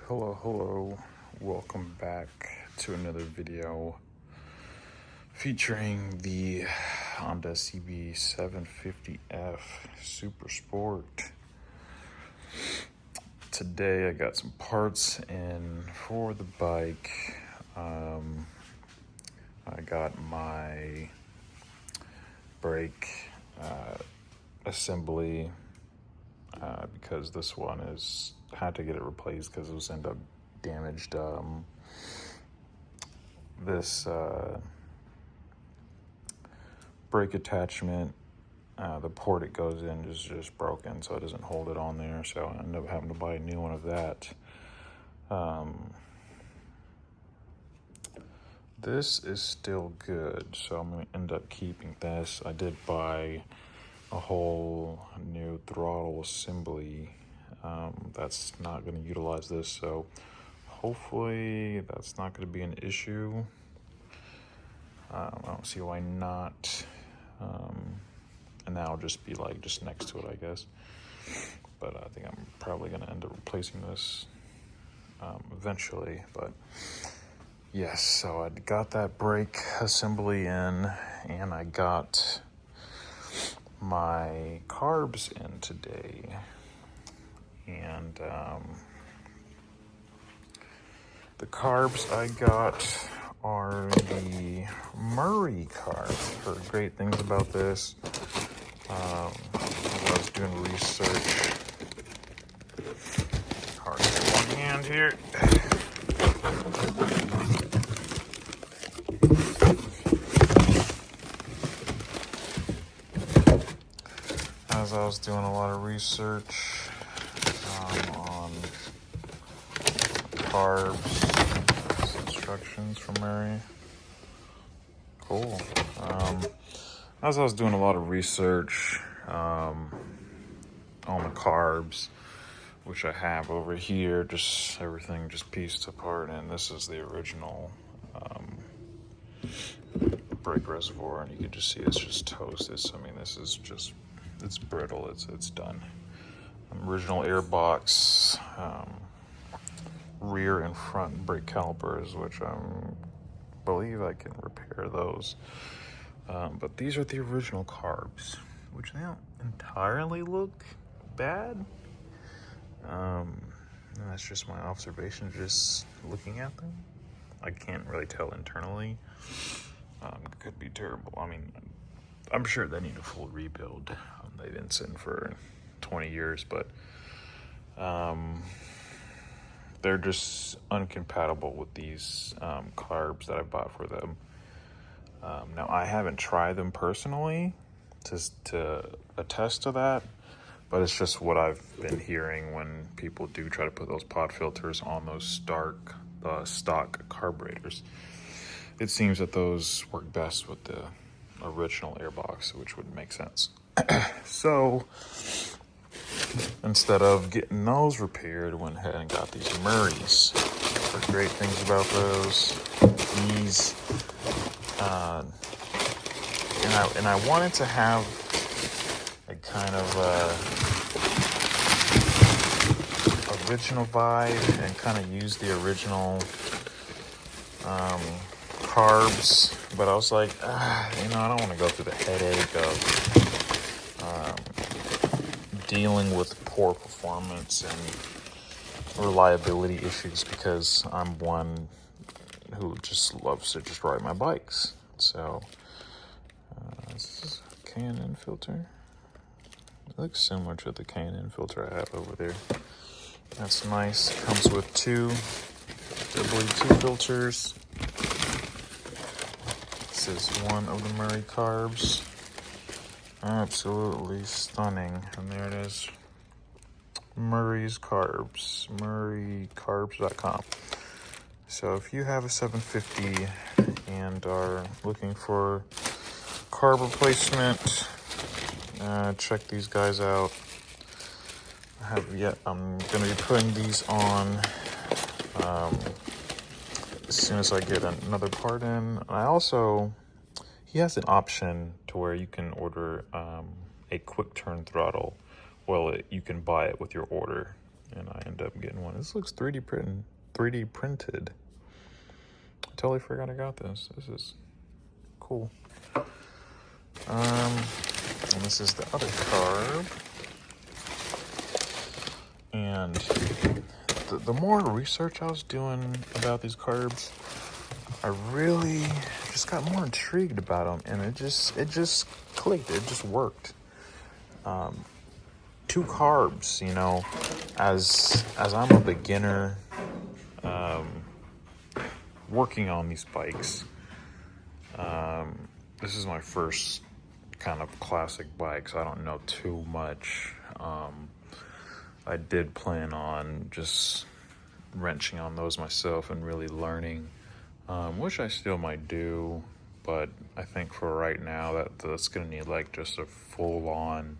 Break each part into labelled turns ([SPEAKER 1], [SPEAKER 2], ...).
[SPEAKER 1] Hello, welcome back to another video featuring the Honda CB750F Super Sport. Today I got some parts in for the bike. I got my brake assembly because this one had to get it replaced because it was ended up damaged. This brake attachment, the port it goes in is just broken, so it doesn't hold it on there, so I ended up having to buy a new one of that. This is still good, so I'm going to end up keeping this. I did buy a whole new throttle assembly that's not going to utilize this, so hopefully that's not going to be an issue. I don't see why not. And that'll just be like just next to it, I guess. But I think I'm probably going to end up replacing this eventually. But yes, so I got that brake assembly in, and I got my carbs in today. And the carbs I got are the Murray carbs. Heard great things about this. I was doing research. Hard to get one hand here. As I was doing a lot of research on carbs, instructions from Murray. Cool. As I was doing a lot of research on the carbs, which I have over here, just everything just pieced apart, and this is the original brake reservoir, and you can just see it's just toasted. So, I mean, this is just, it's brittle, it's done. Original airbox, rear and front brake calipers, which I believe I can repair those. But these are the original carbs, which they don't entirely look bad. And that's just my observation, just looking at them. I can't really tell internally. Could be terrible. I mean, I'm sure they need a full rebuild. They've been sitting for 20 years, but they're just uncompatible with these carbs that I bought for them. Now, I haven't tried them personally to attest to that, but it's just what I've been hearing when people do try to put those pod filters on those stock carburetors. It seems that those work best with the original airbox, which would make sense. So instead of getting those repaired, I went ahead and got these Murrays. Heard great things about those. These, and I wanted to have a kind of original vibe and kind of use the original carbs, but I was like, I don't want to go through the headache of dealing with poor performance and reliability issues, because I'm one who just loves to just ride my bikes. So this is a K&N filter. It looks similar to the K&N filter I have over there. That's nice. It comes with two filters. This is one of the Murray carbs. Absolutely stunning. And there it is. Murray's Carbs. MurrayCarbs.com. So if you have a 750 and are looking for carb replacement, check these guys out. I'm going to be putting these on as soon as I get another part in. He has an option to where you can order a quick turn throttle. Well, you can buy it with your order. and I end up getting one. This looks 3D printed. I totally forgot I got this. This is cool. And this is the other carb. And the more research I was doing about these carbs, I really just got more intrigued about them, and it just clicked. It just worked. 2 carbs, you know, as I'm a beginner working on these bikes. This is my first kind of classic bike, so I don't know too much. I did plan on just wrenching on those myself and really learning, which I still might do, but I think for right now that's gonna need like just a full-on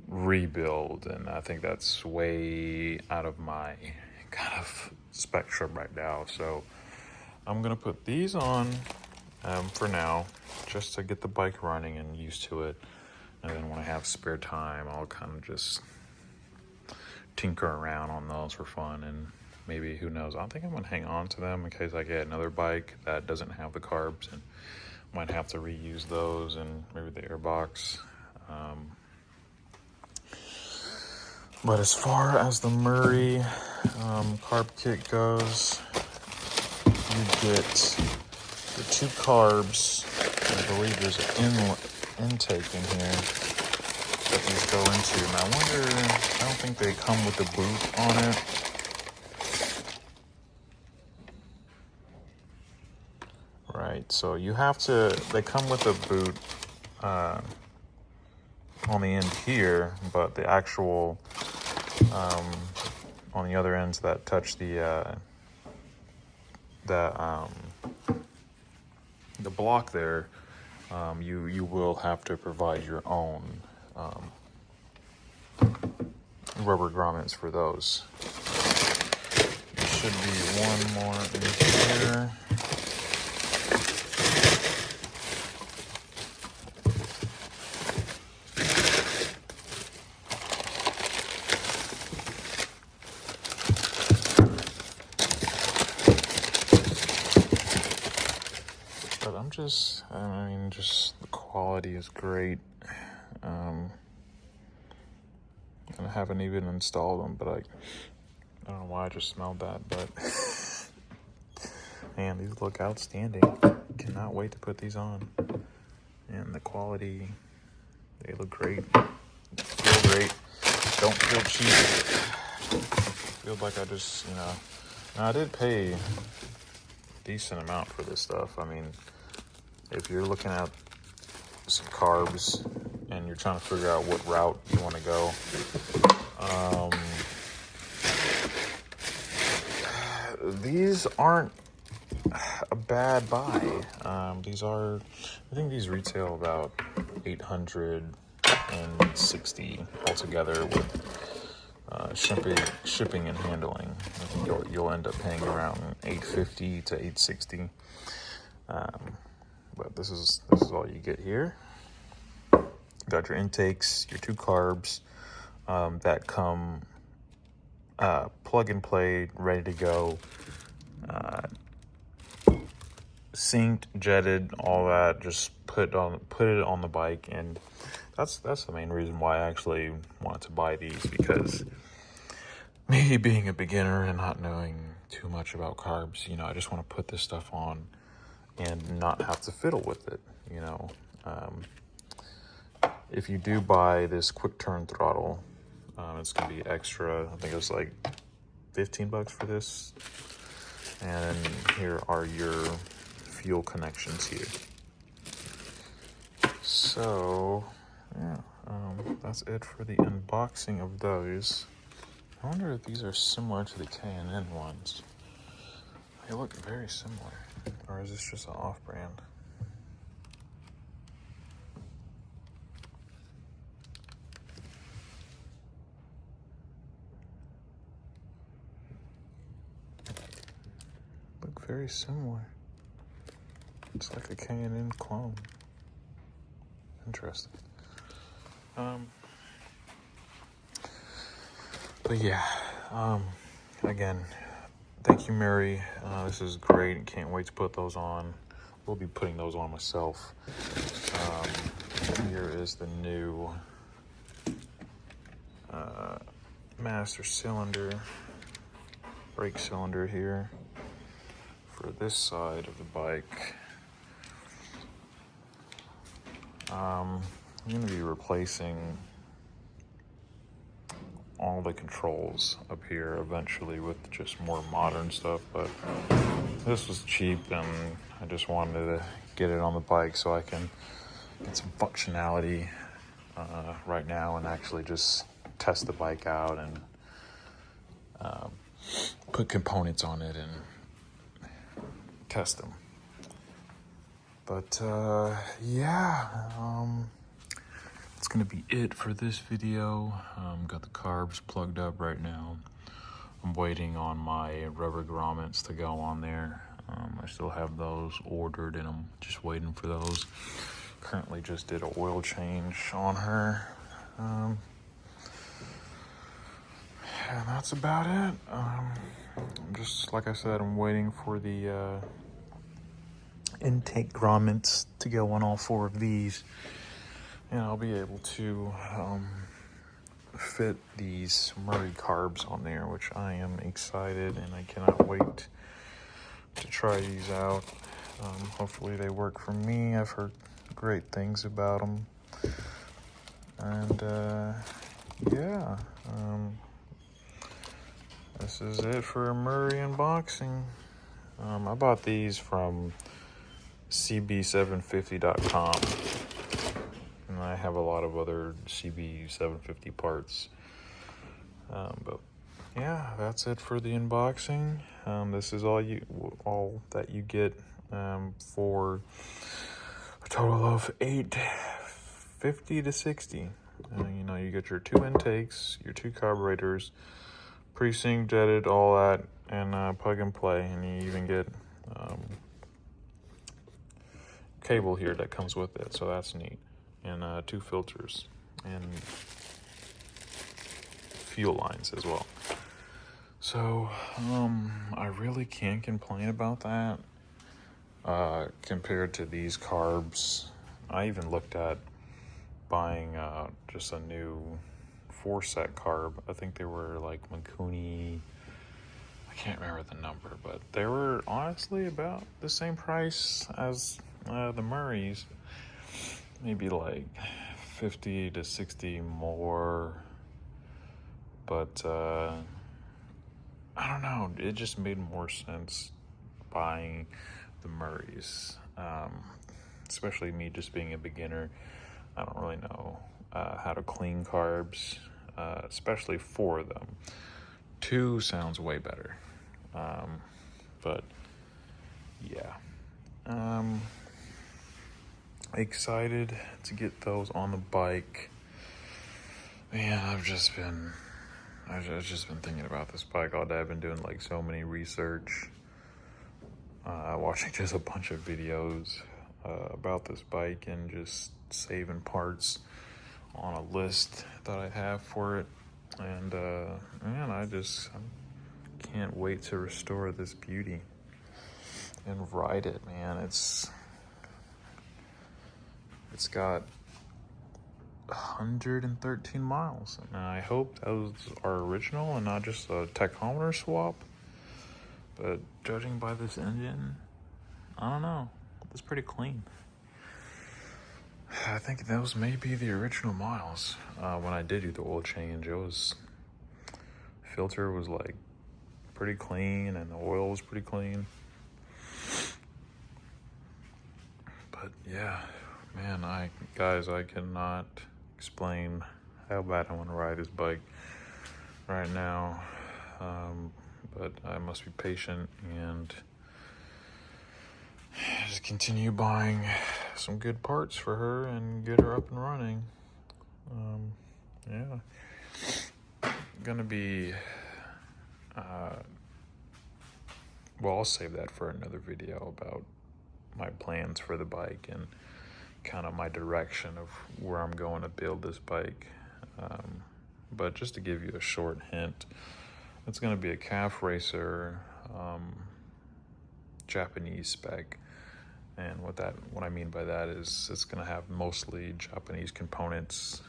[SPEAKER 1] rebuild, and I think that's way out of my kind of spectrum right now. So I'm gonna put these on for now, just to get the bike running and used to it, and then when I have spare time, I'll kind of just tinker around on those for fun, and maybe, who knows, I think I'm gonna hang on to them in case I get another bike that doesn't have the carbs, and might have to reuse those and maybe the airbox. But as far as the Murray carb kit goes, you get the 2 carbs. I believe there's an intake in here that these go into, and I don't think they come with the boot on it. Right, so they come with a boot on the end here, but the actual on the other ends that touch the block there, you will have to provide your own rubber grommets for those. There should be one more in here. Just the quality is great. And I haven't even installed them, but I don't know why I just smelled that, but man, these look outstanding. Cannot wait to put these on. And the quality, they look great. Feel great. Don't feel cheap. Feels like I just, now I did pay a decent amount for this stuff. I mean, if you're looking at some carbs and you're trying to figure out what route you want to go, these aren't a bad buy. I think these retail about $860 altogether with shipping and handling. I think you'll end up paying around $850 to $860. But this is all you get here. You got your intakes, your 2 carbs that come plug and play, ready to go, synced, jetted, all that. Just put it on the bike, and that's the main reason why I actually wanted to buy these, because me being a beginner and not knowing too much about carbs, I just want to put this stuff on and not have to fiddle with it, If you do buy this quick turn throttle, it's gonna be extra. I think it was like $15 for this. And here are your fuel connections here. So yeah, that's it for the unboxing of those. I wonder if these are similar to the K&N ones. They look very similar. Or is this just an off-brand? Look very similar. It's like a K&N clone. Interesting. But yeah, again, thank you, Mary. This is great. Can't wait to put those on. We'll be putting those on myself. Here is the new master cylinder, brake cylinder here for this side of the bike. I'm going to be replacing all the controls up here eventually with just more modern stuff, but this was cheap and I just wanted to get it on the bike so I can get some functionality right now and actually just test the bike out and put components on it and test them. But it's gonna be it for this video. Got the carbs plugged up right now. I'm waiting on my rubber grommets to go on there. I still have those ordered and I'm just waiting for those. Currently just did an oil change on her. And that's about it. Just like I said, I'm waiting for the intake grommets to go on all 4 of these. And I'll be able to fit these Murray carbs on there, which I am excited and I cannot wait to try these out. Hopefully they work for me. I've heard great things about them. And this is it for a Murray unboxing. I bought these from CB750.com. And I have a lot of other CB750 parts. But yeah, that's it for the unboxing. This is all that you get for a total of $850 to $60. You get your 2 intakes, your 2 carburetors, pre-sync, jetted, all that, and plug and play. And you even get cable here that comes with it, so that's neat. And 2 filters and fuel lines as well. So I really can't complain about that. Compared to these carbs, I even looked at buying just a new 4-set carb. I think they were like Mikuni, I can't remember the number, but they were honestly about the same price as the Murrays. Maybe like 50 to 60 more, but I don't know, it just made more sense buying the Murrays, especially me just being a beginner. I don't really know how to clean carbs, especially 4 of them. 2 sounds way better, but yeah. Excited to get those on the bike. Man, I've just been thinking about this bike all day. I've been doing like so many research, watching just a bunch of videos about this bike and just saving parts on a list that I have for it. And man, I can't wait to restore this beauty and ride it, man. It's got 113 miles, and I hope those are original and not just a tachometer swap. But judging by this engine, I don't know. It's pretty clean. I think those may be the original miles. When I did do the oil change, filter was like pretty clean and the oil was pretty clean. But yeah, man, I cannot explain how bad I want to ride this bike right now. But I must be patient and just continue buying some good parts for her and get her up and running. Gonna be I'll save that for another video about my plans for the bike and kind of my direction of where I'm going to build this bike. but just to give you a short hint, it's going to be a calf racer, Japanese spec. And what I mean by that is it's going to have mostly Japanese components.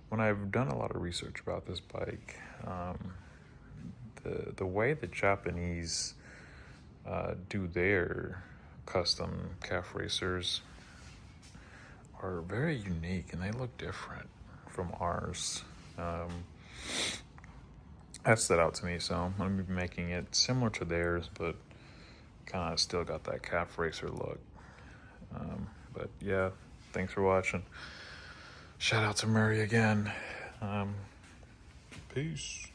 [SPEAKER 1] When I've done a lot of research about this bike, the way the Japanese do their custom calf racers are very unique, and they look different from ours. That stood out to me, so I'm going to be making it similar to theirs, but kind of still got that calf racer look. But yeah, thanks for watching. Shout out to Murray again. Peace.